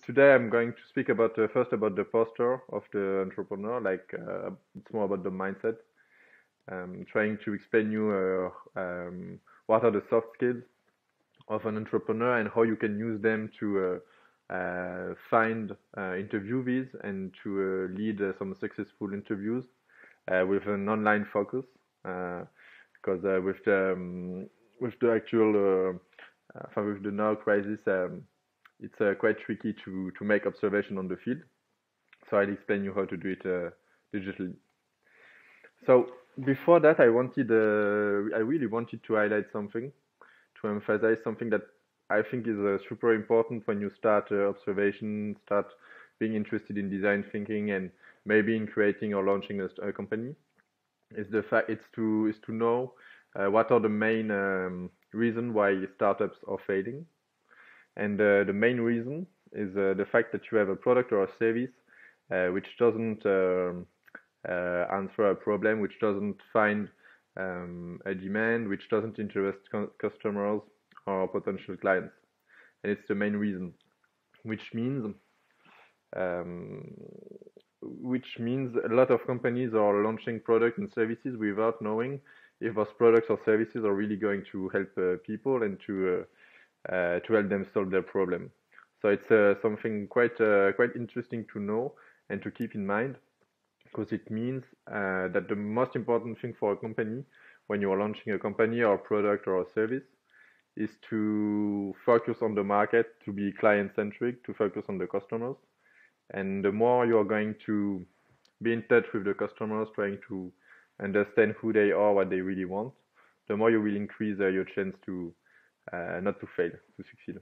Today I'm going to speak about first about the posture of the entrepreneur. It's more about the mindset. Trying to explain you what are the soft skills of an entrepreneur and how you can use them to find interviewees and to lead some successful interviews with an online focus. Because with the actual with the now crisis, it's quite tricky to make observation on the field. So I'll explain you how to do it digitally. So before that, I really wanted to highlight something, to emphasize something that I think is super important when you start observation, start being interested in design thinking, and maybe in creating or launching a company. Is the fact is to know what are the main reason why startups are failing, and the main reason is the fact that you have a product or a service which doesn't answer a problem, which doesn't find a demand, which doesn't interest customers or potential clients. And it's the main reason, which means um, which means a lot of companies are launching products and services without knowing if those products or services are really going to help people and to help them solve their problem. So it's something quite interesting to know and to keep in mind, because it means that the most important thing for a company when you are launching a company or a product or a service is to focus on the market, to be client centric, to focus on the customers. And the more you are going to be in touch with the customers, trying to understand who they are, what they really want, the more you will increase your chance to not to fail, to succeed.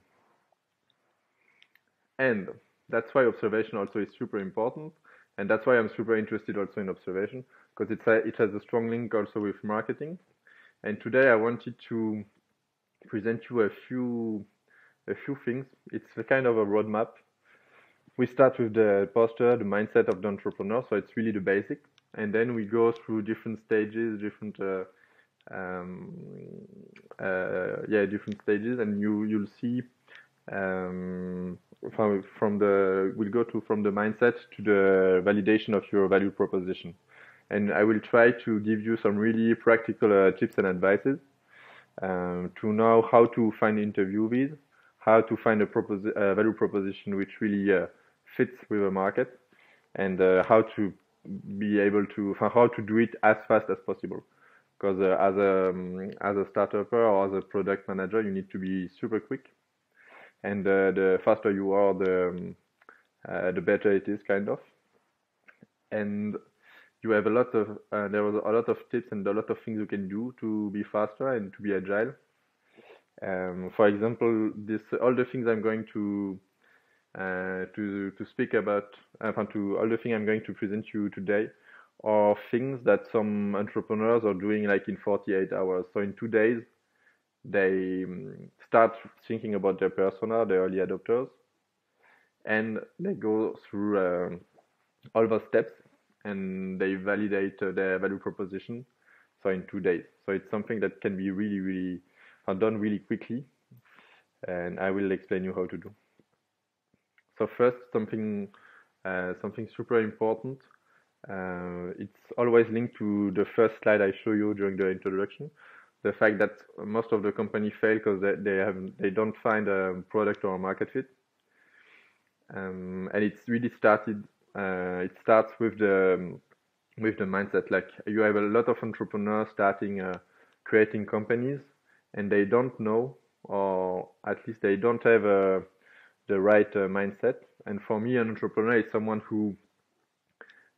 And that's why observation also is super important, and that's why I'm super interested also in observation, because it has a strong link also with marketing. And today I wanted to present you a few things. It's a kind of a roadmap. We start with the posture, the mindset of the entrepreneur, so it's really the basic, and then we go through different stages, um, different stages, and you'll see from the we'll go to from the mindset to the validation of your value proposition, and I will try to give you some really practical tips and advices to know how to find interviewees, how to find a value proposition which really fits with the market, and how to be able to how to do it as fast as possible. Because as a startup or as a product manager, you need to be super quick, and the faster you are, the better it is, kind of. And you have a lot of there was a lot of tips and a lot of things you can do to be faster and to be agile. For example, this all the things I'm going to speak about, to all the things I'm going to present you today, are things that some entrepreneurs are doing like in 48 hours. So in 2 days, they start thinking about their persona, the early adopters, and they go through all those steps and they validate their value proposition. So in 2 days. So it's something that can be really done really quickly, and I will explain you how to do. So first, something super important. It's always linked to the first slide I show you during the introduction. The fact that most of the company fail because they don't find a product or a market fit, and it's really started. It starts with the mindset. Like, you have a lot of entrepreneurs starting creating companies, and they don't know, or at least they don't have the right mindset. And for me, an entrepreneur is someone who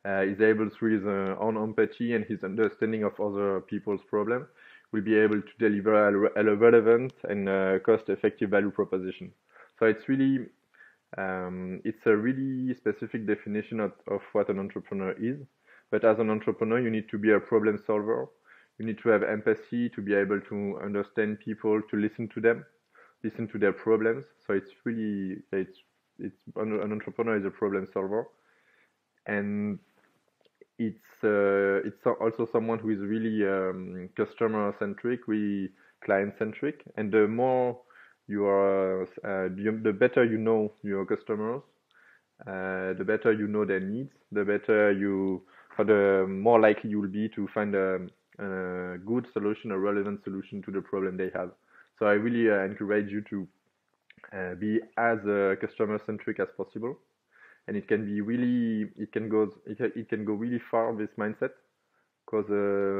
is able, through his own empathy and his understanding of other people's problem, will be able to deliver a relevant and cost-effective value proposition. So it's a really specific definition of what an entrepreneur is. But as an entrepreneur, you need to be a problem solver. You need to have empathy, to be able to understand people, to listen to them, listen to their problems. So an entrepreneur is a problem solver, and it's also someone who is really customer centric, really client centric. And the better you know your customers, the better you know their needs, the more likely you will be to find a good solution, a relevant solution to the problem they have. So I really encourage you to be as customer centric as possible, and it can go really far, this mindset, because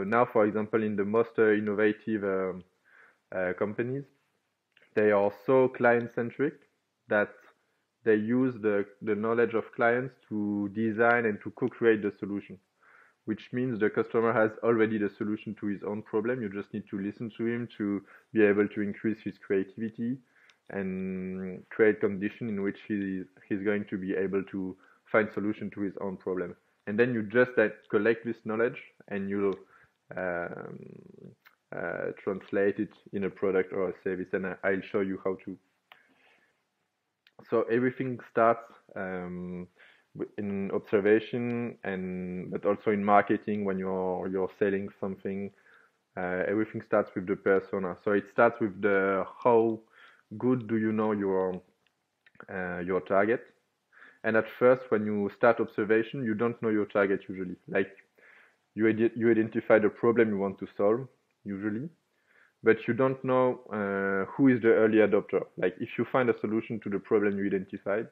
now, for example, in the most innovative companies, they are so client centric that they use the knowledge of clients to design and to co-create the solution, which means the customer has already the solution to his own problem. You just need to listen to him to be able to increase his creativity and create conditions in which he's going to be able to find solution to his own problem. And then you just collect this knowledge and you'll um, translate it in a product or a service. And I'll show you how to. So everything starts in observation, but also in marketing when you're selling something. Everything starts with the persona. So it starts with the how good do you know your target. And at first, when you start observation, you don't know your target usually. Like you identify the problem you want to solve usually, but you don't know who is the early adopter. Like if you find a solution to the problem you identified,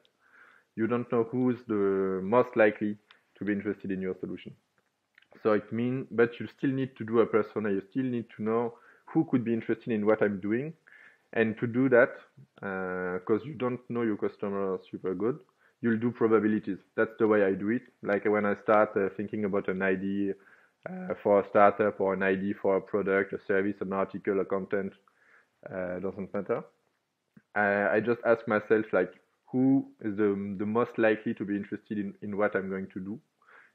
you don't know who is the most likely to be interested in your solution. So it means, but you still need to do a persona. You still need to know who could be interested in what I'm doing. And to do that, because you don't know your customer super good, you'll do probabilities. That's the way I do it. Like when I start thinking about an idea for a startup or an idea for a product, a service, an article, a content, doesn't matter. I just ask myself like, who is the most likely to be interested in what I'm going to do,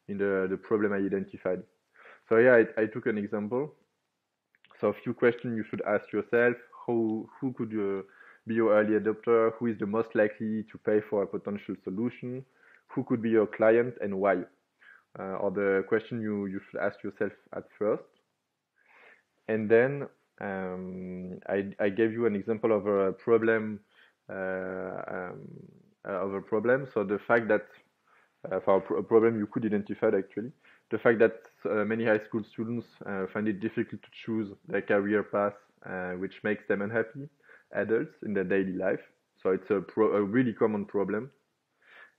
in the problem I identified. So yeah, I took an example. So a few questions you should ask yourself: who could be your early adopter? Who is the most likely to pay for a potential solution? Who could be your client and why? Or the question you should ask yourself at first. And then I gave you an example of a problem. So the fact that for a problem you could identify actually, the fact that many high school students find it difficult to choose their career path, which makes them unhappy adults in their daily life. So it's a really common problem.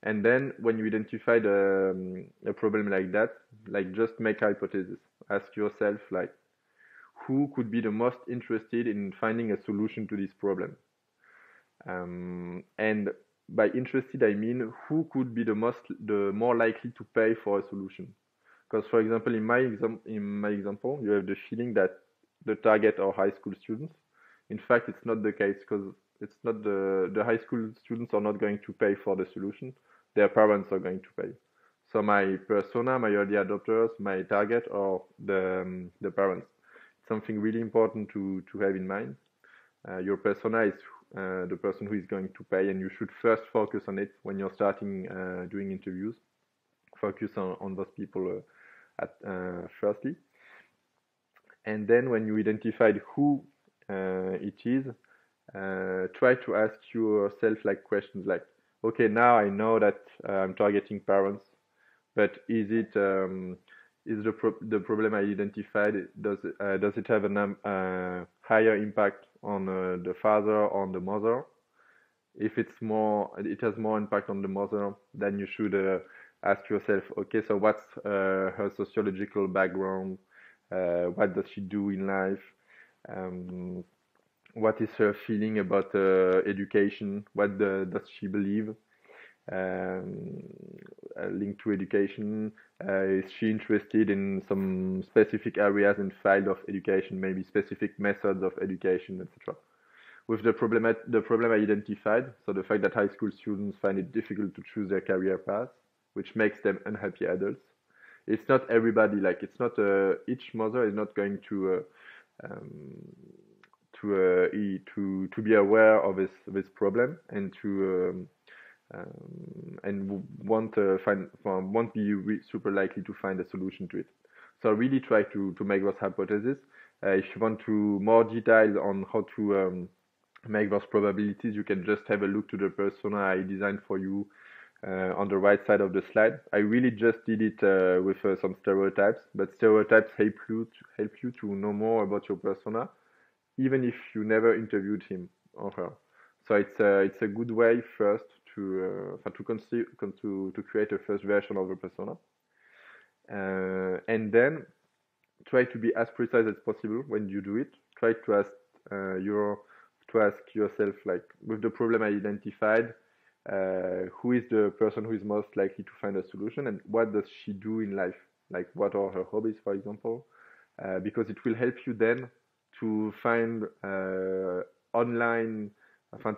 And then when you identify a problem like that, like just make hypothesis. Ask yourself like, who could be the most interested in finding a solution to this problem? And by interested, I mean who could be the more likely to pay for a solution. Because, for example, in my example, you have the feeling that the target are high school students. In fact, it's not the case, because it's not the high school students are not going to pay for the solution. Their parents are going to pay. So my persona, my early adopters, my target are the parents. It's something really important to have in mind. Your persona is the person who is going to pay, and you should first focus on it when you're starting doing interviews. Focus on those people firstly, and then when you identified who it is, try to ask yourself like questions like, okay, now I know that I'm targeting parents, but is the problem I identified, does it have a higher impact on the father or on the mother? If it has more impact on the mother, then you should ask yourself, okay, so what's her sociological background? What does she do in life? What is her feeling about education? What does she believe? Linked to education, is she interested in some specific areas and field of education, maybe specific methods of education, etc. With the problem I identified, so the fact that high school students find it difficult to choose their career path, which makes them unhappy adults. It's not everybody, like it's not each mother is not going to be aware of this problem and to and won't be super likely to find a solution to it. So really try to make those hypotheses. If you want to more details on how to make those probabilities, you can just have a look to the persona I designed for you on the right side of the slide. I really just did it with some stereotypes, but stereotypes help you to know more about your persona, even if you never interviewed him or her. So it's a good way first to create a first version of a persona, and then try to be as precise as possible when you do it. Try to ask your to ask yourself, like, with the problem I identified, who is the person who is most likely to find a solution, and what does she do in life? Like, what are her hobbies, for example? Because it will help you then to find online,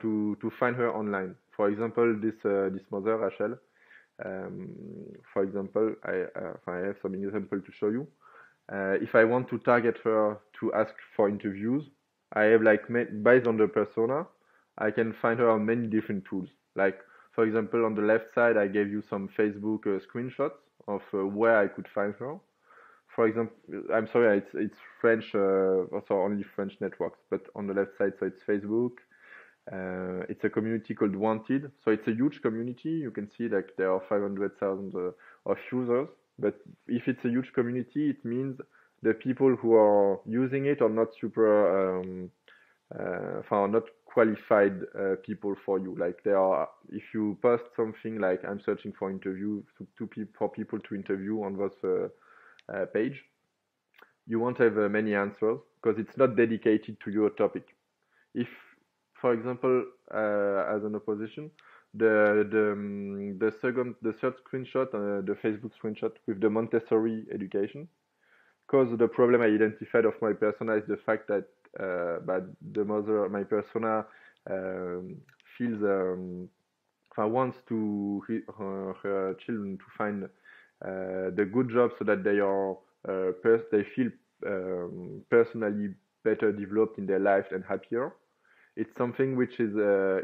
to find her online. For example, this mother, Rachel. For example, I have some example to show you. If I want to target her to ask for interviews, I have like based on the persona, I can find her on many different tools. Like, for example, on the left side, I gave you some Facebook screenshots of where I could find her. For example, I'm sorry, it's French, also only French networks, but on the left side, so it's Facebook. It's a community called Wanted, so it's a huge community. You can see like there are 500,000 of users. But if it's a huge community, it means the people who are using it are not are not qualified people for you. Like, there are, if you post something like I'm searching for interview for people to interview on this page, you won't have many answers because it's not dedicated to your topic. If, for example, as an opposition, the third screenshot, the Facebook screenshot with the Montessori education, because the problem I identified of my persona is the fact that my persona feels wants her children to find the good job so that they feel personally better developed in their life and happier. It's something which is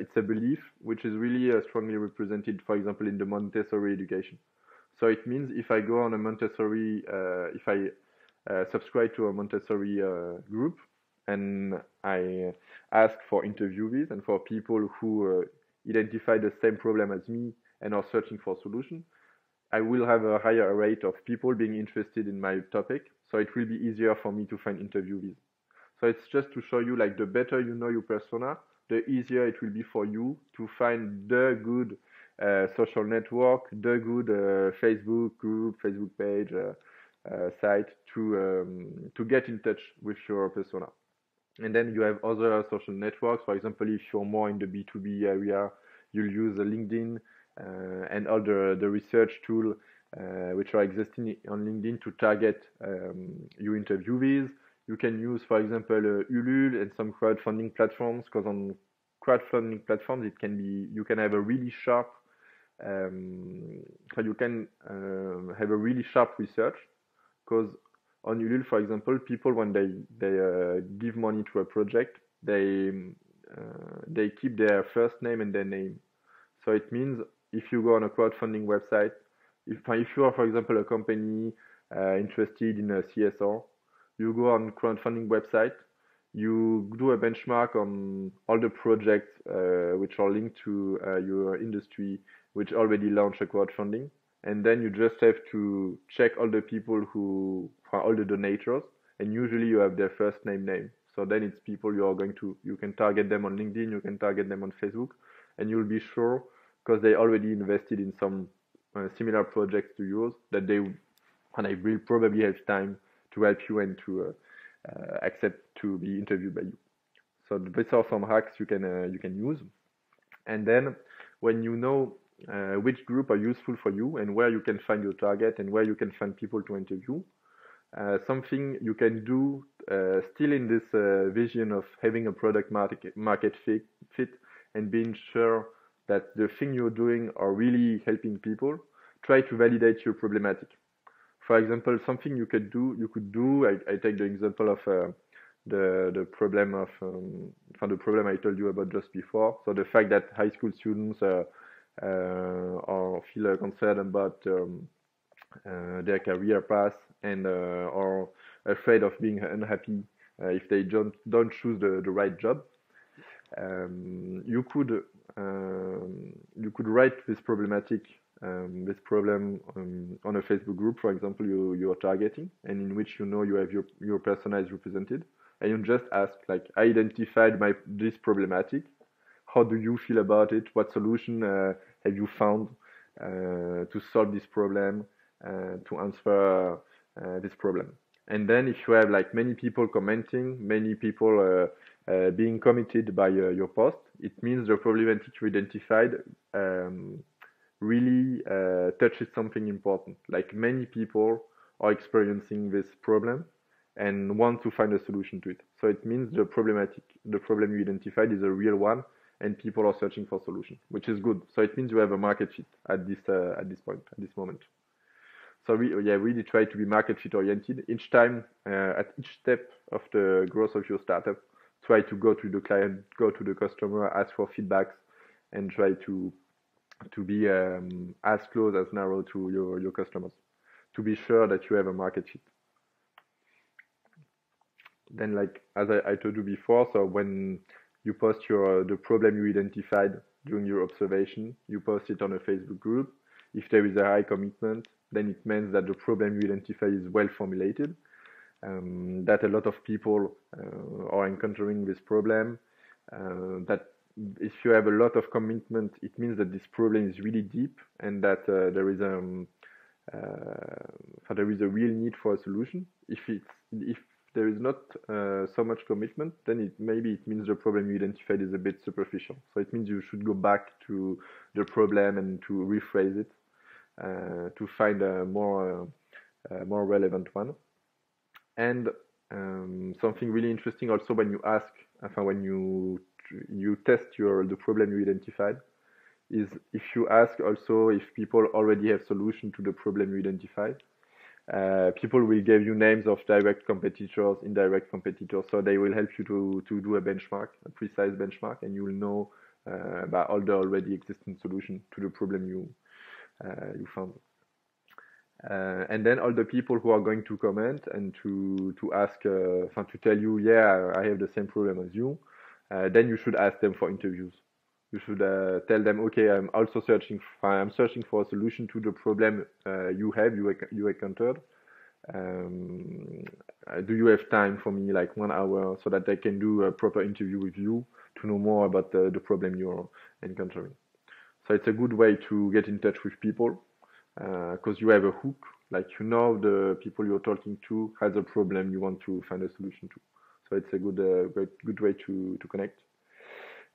it's a belief which is really strongly represented, for example, in the Montessori education. So it means if I go on a Montessori, if I subscribe to a Montessori group, and I ask for interviewees and for people who identify the same problem as me and are searching for solution, I will have a higher rate of people being interested in my topic. So it will be easier for me to find interviewees. So it's just to show you, like, the better you know your persona, the easier it will be for you to find the good social network, the good Facebook group, Facebook page, site to get in touch with your persona. And then you have other social networks. For example, if you're more in the B2B area, you'll use LinkedIn and all the research tools which are existing on LinkedIn to target your interviewees. You can use, for example, Ulule and some crowdfunding platforms, because on crowdfunding platforms you can have a really sharp have a really sharp research, because on Ulule, for example, people, when they give money to a project, they keep their first name and their name. So it means if you go on a crowdfunding website, if you are, for example, a company interested in a CSR, you go on crowdfunding website, you do a benchmark on all the projects which are linked to your industry, which already launched a crowdfunding, and then you just have to check all the people all the donators, and usually you have their first name. So then it's people you can target them on LinkedIn, you can target them on Facebook, and you'll be sure, because they already invested in some similar projects to yours, that they will probably have time to help you and to accept to be interviewed by you. So these are some hacks you can use. And then when you know which group are useful for you and where you can find your target and where you can find people to interview, something you can do still in this vision of having a product market fit and being sure that the thing you're doing are really helping people, try to validate your problematic. For example, something you could do. I take the example of the problem I told you about just before. So the fact that high school students feel concerned about their career path and are afraid of being unhappy if they don't choose the right job. You could write this problem on a Facebook group, for example, you are targeting, and in which you know you have your persona is represented, and you just ask like, I identified this problematic. How do you feel about it? What solution have you found to solve this problem, to answer this problem? And then if you have like many people commenting, many people being committed by your post, it means the problematic you identified really touches something important. Like many people are experiencing this problem and want to find a solution to it. So it means the problem you identified is a real one, and people are searching for solution, which is good. So it means you have a market fit at this point, at this moment. So we really try to be market fit oriented. Each time, at each step of the growth of your startup, try to go to the client, go to the customer, ask for feedbacks, and try to be as close as narrow to your customers to be sure that you have a market fit. Then, like as I told you before, so when you post the problem you identified during your observation, you post it on a Facebook group. If there is a high commitment, then it means that the problem you identify is well formulated, that a lot of people are encountering this problem, that if you have a lot of commitment, it means that this problem is really deep and that there is a real need for a solution. If there is not so much commitment, then maybe it means the problem you identified is a bit superficial. So it means you should go back to the problem and to rephrase it to find a more relevant one. And something really interesting also when you ask, when you test the problem you identified, is if you ask also if people already have solution to the problem you identified. People will give you names of direct competitors, indirect competitors, so they will help you to do a benchmark, a precise benchmark, and you will know about all the already existing solution to the problem you found. And then all the people who are going to comment and to ask, to tell you, yeah, I have the same problem as you, then you should ask them for interviews. You should tell them, okay, I'm searching for a solution to the problem you encountered. Do you have time for me, like 1 hour, so that I can do a proper interview with you to know more about the problem you're encountering? So it's a good way to get in touch with people because you have a hook, like the people you're talking to has a problem you want to find a solution to. So it's a good way to connect.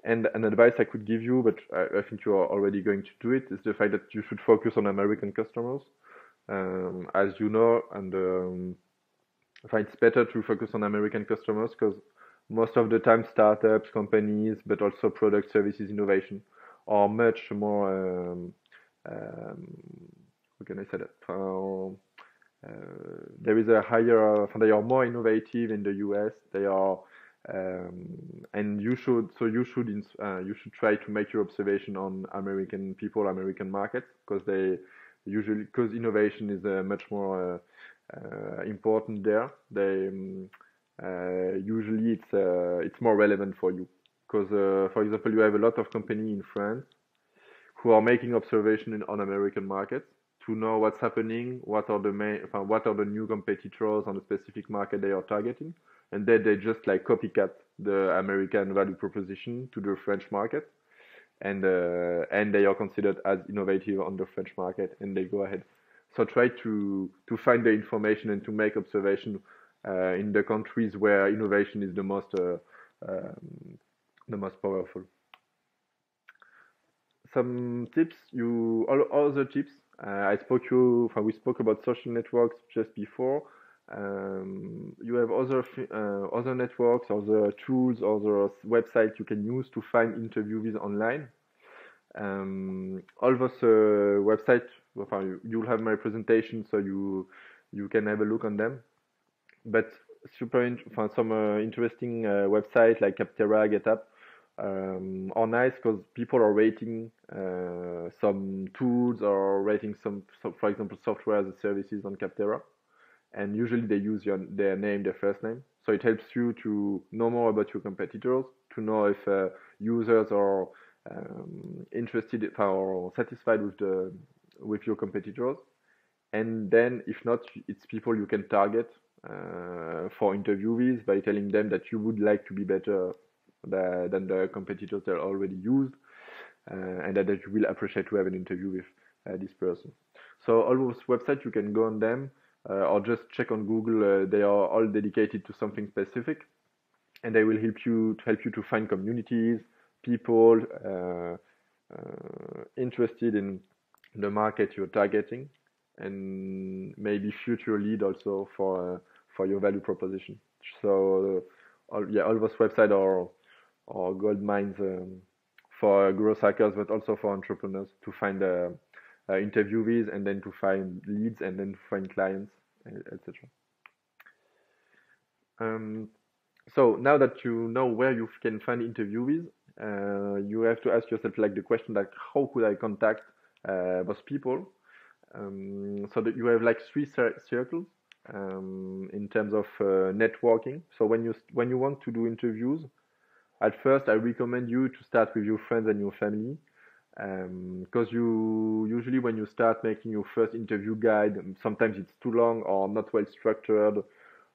And an advice I could give you, but I think you are already going to do it, is the fact that you should focus on American customers. As you know, and it's better to focus on American customers because most of the time startups, companies, but also product, services, innovation are much more, how can I say that? There is a higher, they are more innovative in the US. They are, and you should try to make your observation on American people, American markets, because innovation is much more important there. Usually it's more relevant for you because, for example, you have a lot of companies in France who are making observation on American markets to know what's happening, what are the new competitors on a specific market they are targeting, and then they just like copycat the American value proposition to the French market, and they are considered as innovative on the French market, and they go ahead. So try to find the information and to make observation in the countries where innovation is the most powerful. Some tips, all other tips. We spoke about social networks just before. You have other networks, other tools, other websites you can use to find interviewees online. All those websites, you'll have my presentation, so you can have a look on them. But some interesting websites like Capterra, GitHub are nice because people are rating some tools or rating some, for example, software as a services on Capterra, and usually they use their name, their first name. So it helps you to know more about your competitors, to know if users are interested or satisfied with your competitors. And then, if not, it's people you can target for interviewees by telling them that you would like to be better than the competitors that already used, and that you will appreciate to have an interview with this person. So all those websites, you can go on them or just check on Google. They are all dedicated to something specific, and they will help you to find communities, people interested in the market you're targeting, and maybe future lead also for your value proposition. So all those websites are gold mines for growth hackers, but also for entrepreneurs to find interviewees, and then to find leads, and then to find clients, etc. So now that you know where you can find interviewees, you have to ask yourself like the question like, how could I contact those people? So that you have like three circles in terms of networking. So when you want to do interviews, at first I recommend you to start with your friends and your family, because you usually when you start making your first interview guide, sometimes it's too long or not well structured,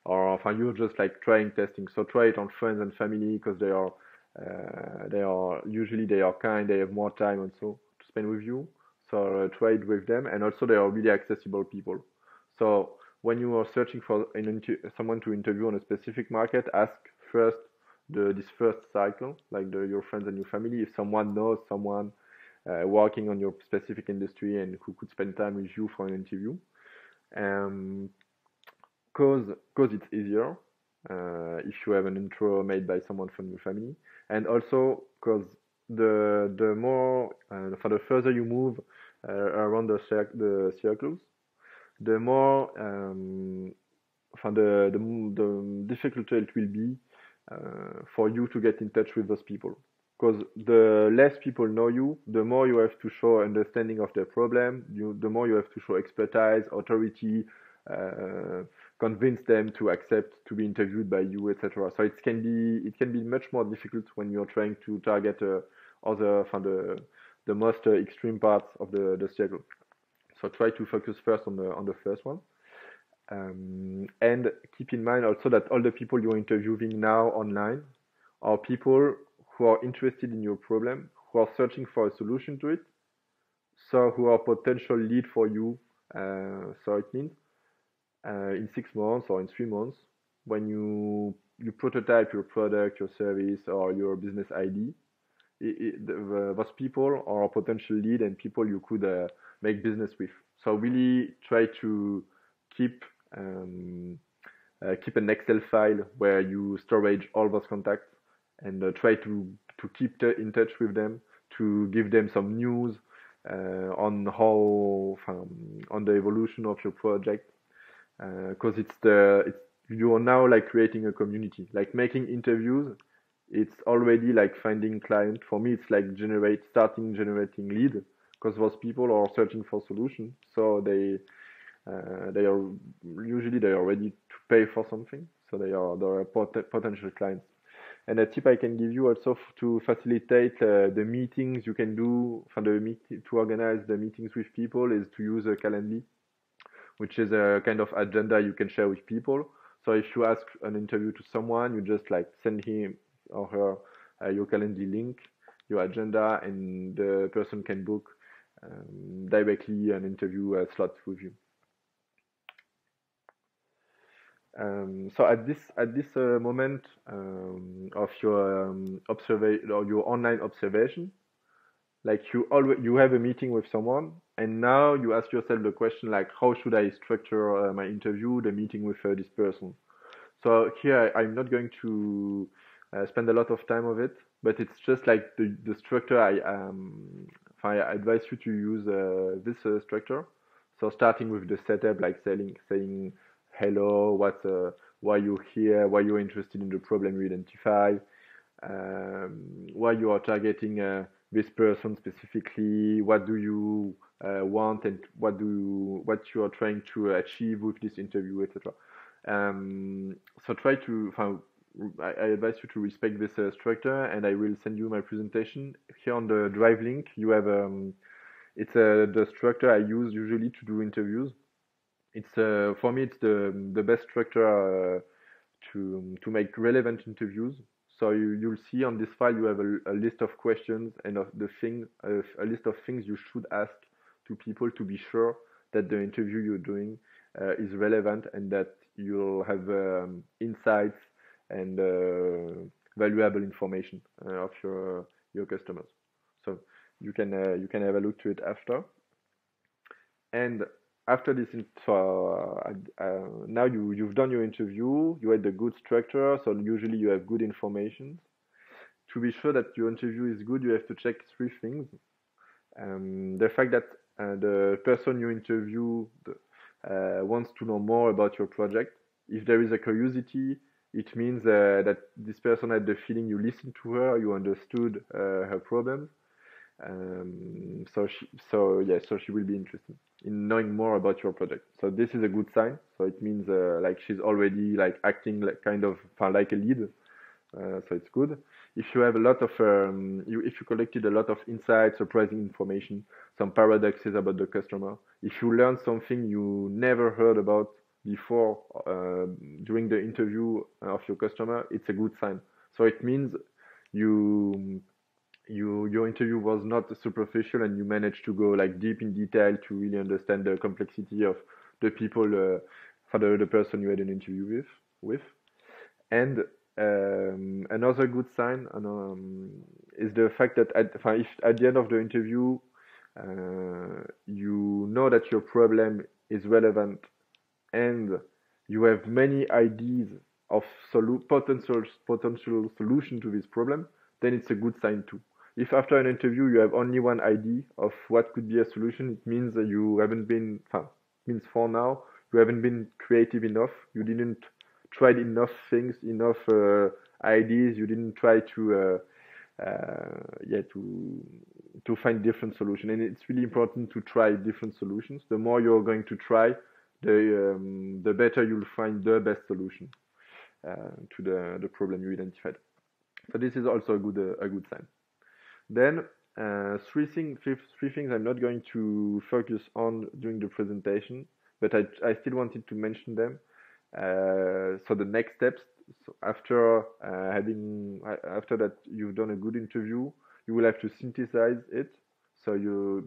or you're just like trying testing. So try it on friends and family, because they are usually they are kind, they have more time also to spend with you. So try it with them, and also they are really accessible people. So when you are searching for someone to interview on a specific market, ask first this first cycle, like your friends and your family, if someone knows someone working on your specific industry and who could spend time with you for an interview. Um, cause it's easier if you have an intro made by someone from your family, and also because the more for the further you move around the circles, the more for the difficult it will be for you to get in touch with those people. Because the less people know you, the more you have to show understanding of their problem, the more you have to show expertise, authority, uh, convince them to accept to be interviewed by you, etc. So it can be much more difficult when you're trying to target other from the most extreme parts of the circle. So try to focus first on the first one. And keep in mind also that all the people you're interviewing now online are people who are interested in your problem, who are searching for a solution to it, so who are potential lead for you. So it means in 6 months or in 3 months, when you prototype your product, your service, or your business ID, those people are a potential lead and people you could make business with. So really try to keep keep an Excel file where you storage all those contacts, and try to keep in touch with them, to give them some news on how on the evolution of your project, because it's you are now like creating a community, like making interviews. It's already like finding client. For me, it's like starting generating lead, because those people are searching for solutions. So they are usually they are ready to pay for something. So they are potential clients. And a tip I can give you also to facilitate the meetings you can do for to organize the meetings with people is to use a Calendly, which is a kind of agenda you can share with people. So if you ask an interview to someone, you just like send him or her your Calendly link, your agenda, and the person can book directly an interview slot with you. So at this moment of your observation or your online observation, like you have a meeting with someone, and now you ask yourself the question like, how should I structure my interview, the meeting with this person? So here I'm not going to spend a lot of time of it, but it's just like the structure. I advise you to use this structure. So starting with the setup, like saying hello, why you're here, why you're interested in the problem you identify, why you are targeting this person specifically, what do you want, and what you are trying to achieve with this interview, etc. So try to I advise you to respect this structure, and I will send you my presentation. Here on the Drive link, you have it's the structure I use usually to do interviews. It's for me, it's the best structure to make relevant interviews. So you'll see on this file you have a list of questions and of the thing a list of things you should ask to people to be sure that the interview you're doing is relevant and that you'll have insights and valuable information of your customers. So you can have a look to it after. And after this, now you've done your interview, you had the good structure, so usually you have good information. To be sure that your interview is good, you have to check three things. The fact that the person you interview wants to know more about your project. If there is a curiosity, it means that this person had the feeling you listened to her, you understood her problems. So she will be interested in knowing more about your project. So this is a good sign. So it means like she's already like acting like kind of like a lead. So it's good. If you have a lot of if you collected a lot of insights, surprising information, some paradoxes about the customer, if you learn something you never heard about before during the interview of your customer, it's a good sign. So it means your interview was not superficial and you managed to go like deep in detail to really understand the complexity of the people for the person you had an interview with. And another good sign is the fact that if at the end of the interview you know that your problem is relevant and you have many ideas of potential solution to this problem, then it's a good sign too. If after an interview you have only one idea of what could be a solution, it means that you haven't been, means for now, you haven't been creative enough. You didn't try enough things, enough ideas. You didn't try to find different solutions. And it's really important to try different solutions. The more you're going to try, the better you'll find the best solution to the problem you identified. So this is also a good sign. Then three things I'm not going to focus on during the presentation, but I still wanted to mention them. So the next steps, so after that you've done a good interview, you will have to synthesize it. So you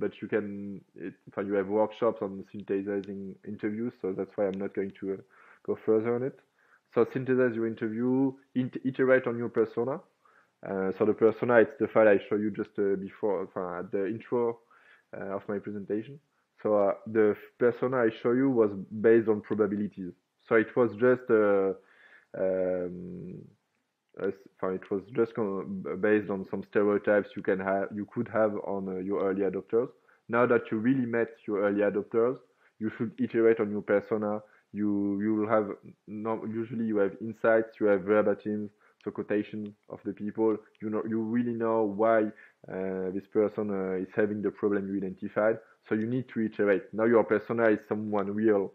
have workshops on synthesizing interviews, so that's why I'm not going to go further on it. So synthesize your interview, iterate on your persona. So the persona, it's the file I showed you just before at the intro of my presentation. So the persona I show you was based on probabilities. So it was just based on some stereotypes you could have on your early adopters. Now that you really met your early adopters, you should iterate on your persona. You will have usually you have insights, you have verbatims, so quotation of the people. You really know why this person is having the problem you identified. So you need to iterate. Now your persona is someone real,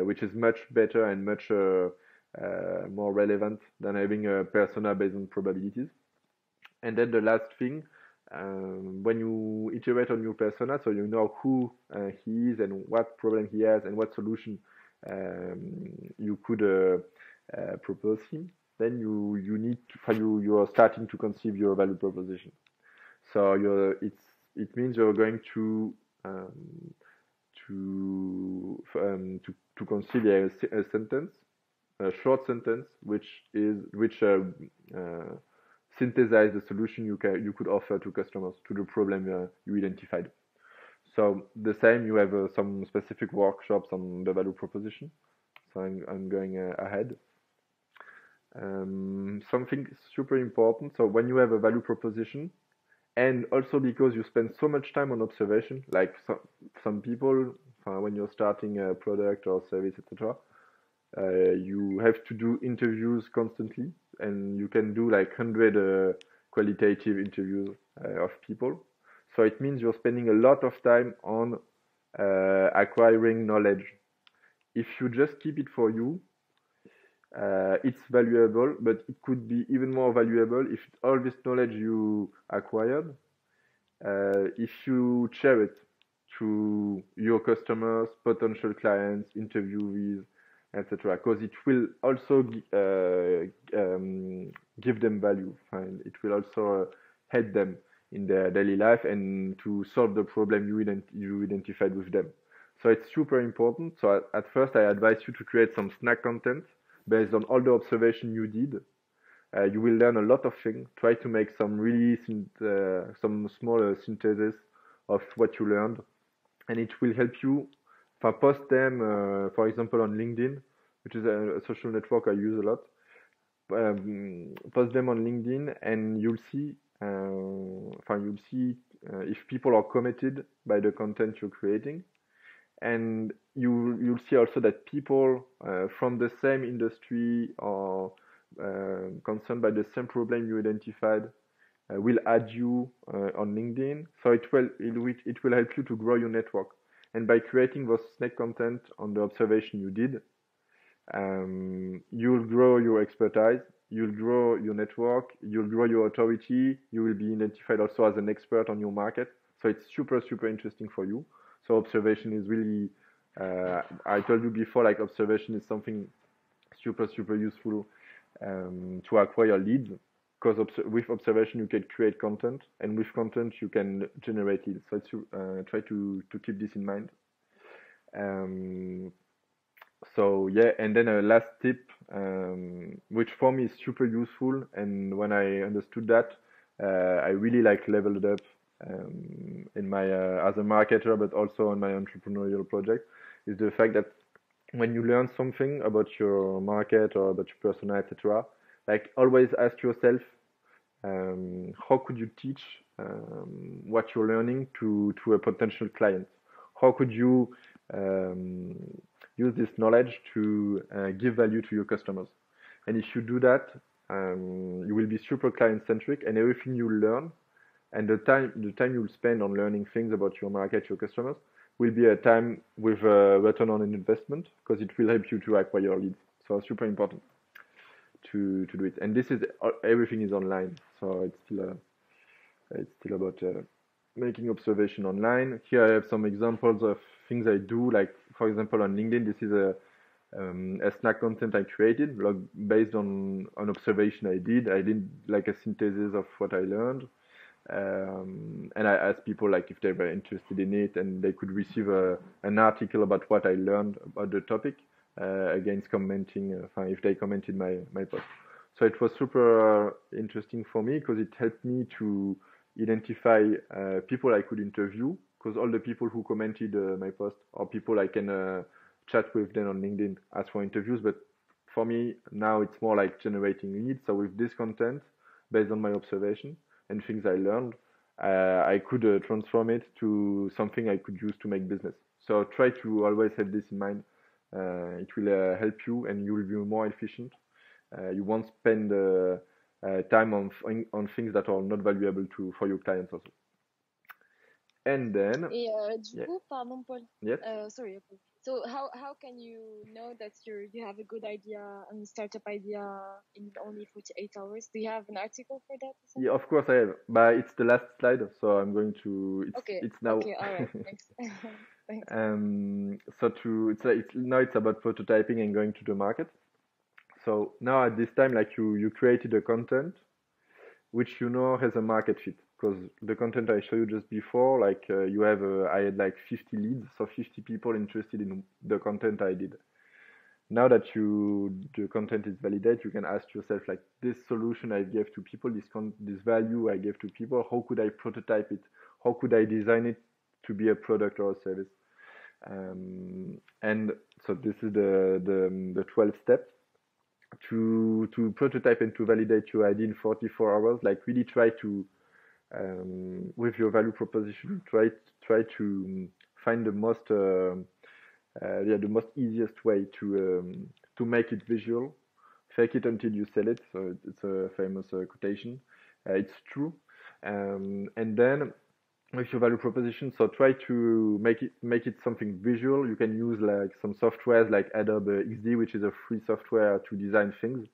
which is much better and much more relevant than having a persona based on probabilities. And then the last thing, when you iterate on your persona, so you know who he is and what problem he has and what solution you could propose him. Then you are starting to conceive your value proposition. So it means you're going to consider a sentence, a short sentence, which synthesize the solution you could offer to customers to the problem you identified. So the same, you have some specific workshops on the value proposition. So I'm going ahead. Something super important. So when you have a value proposition, and also because you spend so much time on observation, like some people, when you're starting a product or service, etc., you have to do interviews constantly, and you can do like 100 qualitative interviews of people. So it means you're spending a lot of time on acquiring knowledge. If you just keep it for you, it's valuable, but it could be even more valuable if all this knowledge you acquired, if you share it to your customers, potential clients, interviewees, etc. Because it will also give them value, and it will also help them in their daily life and to solve the problem you identified with them. So it's super important. So at first, I advise you to create some snack content based on all the observation you did. You will learn a lot of things. Try to make some really some small synthesis of what you learned, and it will help you post them, for example, on LinkedIn, which is a social network I use a lot. Post them on LinkedIn, and you'll see if people are committed by the content you're creating, and you'll see also that people from the same industry or concerned by the same problem you identified will add you on LinkedIn. So it will help you to grow your network. And by creating those snake content on the observation you did, you'll grow your expertise, you'll grow your network, you'll grow your authority, you will be identified also as an expert on your market. So it's super, super interesting for you. So observation is really, I told you before, like observation is something super, super useful to acquire leads, because with observation you can create content, and with content you can generate leads. So try to keep this in mind. Um, so yeah, and then a last tip, which for me is super useful, and when I understood that, I really like leveled up in my as a marketer, but also on my entrepreneurial project, is the fact that when you learn something about your market or about your persona, etc., like always ask yourself, how could you teach what you're learning to a potential client? How could you um, use this knowledge to give value to your customers? And if you do that, you will be super client centric, and everything you learn and the time you'll spend on learning things about your market, your customers, will be a time with a return on an investment, because it will help you to acquire leads. So super important to do it. And this is everything is online, so it's still about making observation online. Here I have some examples of things I do, like for example on LinkedIn. This is a snack content I created, like based on an observation I did. I did like a synthesis of what I learned, and I asked people like if they were interested in it, and they could receive an article about what I learned about the topic against commenting, if they commented my post. So it was super interesting for me, because it helped me to identify people I could interview, because all the people who commented my post are people I can chat with them on LinkedIn, ask for interviews. But for me now it's more like generating leads. So with this content, based on my observation and things I learned, I could transform it to something I could use to make business. So try to always have this in mind. It will help you, and you will be more efficient. You won't spend time on things that are not valuable for your clients also. And then, Et du yeah, coup, pardon Paul, yes, sorry. Okay. So how can you know that you have a good idea and startup idea in only 48 hours? Do you have an article for that or yeah, something? of course I have, but it's the last slide, so I'm going to. Okay, It's now. okay, all right, thanks. Thanks. So now it's about prototyping and going to the market. So now at this time, like you created a content which you know has a market fit, because the content I showed you just before, like I had like 50 leads, so 50 people interested in the content I did. Now that the content is validated, you can ask yourself, like, this solution I gave to people, this value I gave to people, how could I prototype it? How could I design it to be a product or a service? And so this is the 12 steps to prototype and to validate your idea in 44 hours. Like, really try to with your value proposition, try to find the most easiest way to make it visual. Fake it until you sell it. So it's a famous quotation. It's true. And then with your value proposition. So try to make it something visual. You can use like some softwares like Adobe XD, which is a free software to design things.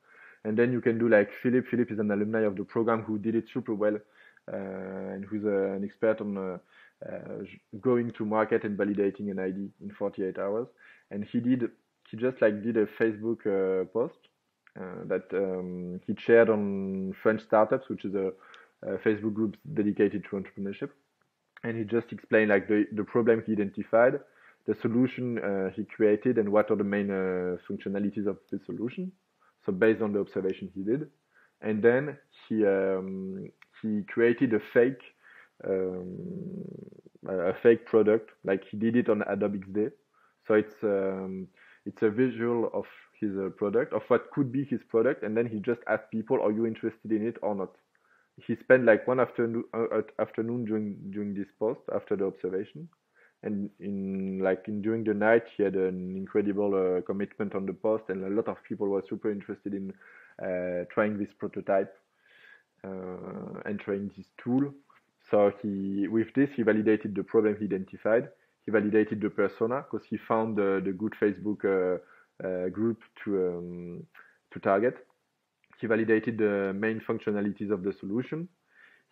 And then you can do like Philip. Philip is an alumni of the program who did it super well, and who's an expert on going to market and validating an ID in 48 hours. And he just like did a Facebook post that he shared on French Startups, which is a Facebook group dedicated to entrepreneurship. And he just explained like the problem he identified, the solution he created, and what are the main functionalities of the solution. So based on the observation he did, and then he created um, a fake product, like he did it on Adobe XD. So it's a visual of his product, of what could be his product, and then he just asked people, "Are you interested in it or not?" He spent like one afternoon during this post after the observation, and in during the night he had an incredible commitment on the post, and a lot of people were super interested in trying this prototype and trying this tool. So with this he validated the problem he identified. He validated the persona because he found the good Facebook group to target. He validated the main functionalities of the solution.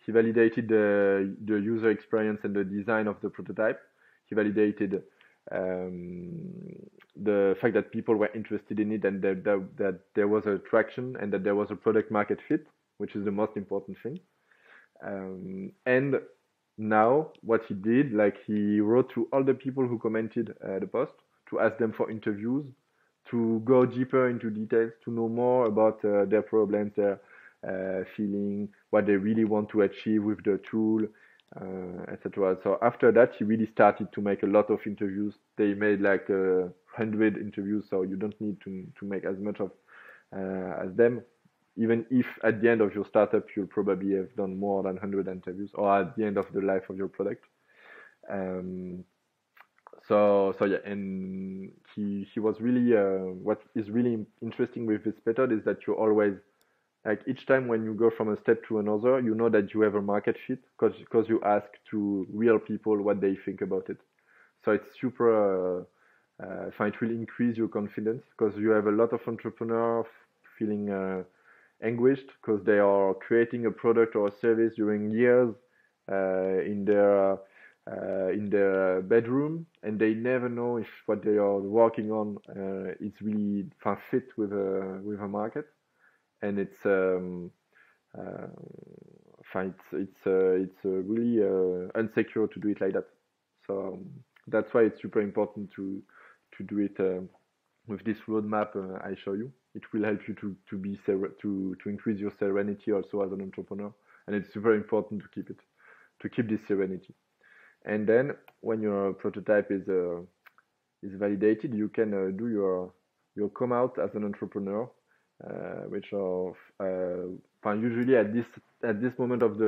He validated the user experience and the design of the prototype. He validated the fact that people were interested in it, and that there was a traction, and that there was a product market fit, which is the most important thing. And now what he did, like he wrote to all the people who commented the post to ask them for interviews, to go deeper into details, to know more about their problems, their feeling, what they really want to achieve with the tool, etc. So after that, he really started to make a lot of interviews. They made like 100 interviews, so you don't need to make as much of as them. Even if at the end of your startup you'll probably have done more than 100 interviews, or at the end of the life of your product. Um, so yeah, and he was really what is really interesting with this method is that you always, like, each time when you go from a step to another, you know that you have a market fit because you ask to real people what they think about it. So it's super it will increase your confidence because you have a lot of entrepreneurs feeling anguished because they are creating a product or a service during years in their bedroom, and they never know if what they are working on is really fit with a market, and uh, it's really unsecure to do it like that. So that's why it's super important to do it with this roadmap I show you. It will help you to increase your serenity also as an entrepreneur, and it's super important to keep this serenity. And then when your prototype is validated, you can do your come out as an entrepreneur, which are usually at this moment of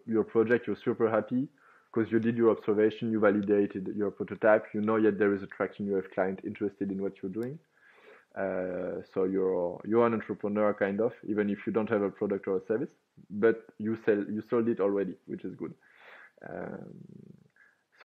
your project, you're super happy because you did your observation, you validated your prototype, you know yet there is a traction, you have client interested in what you're doing. So you're an entrepreneur kind of, even if you don't have a product or a service, but you sold it already, which is good. Um,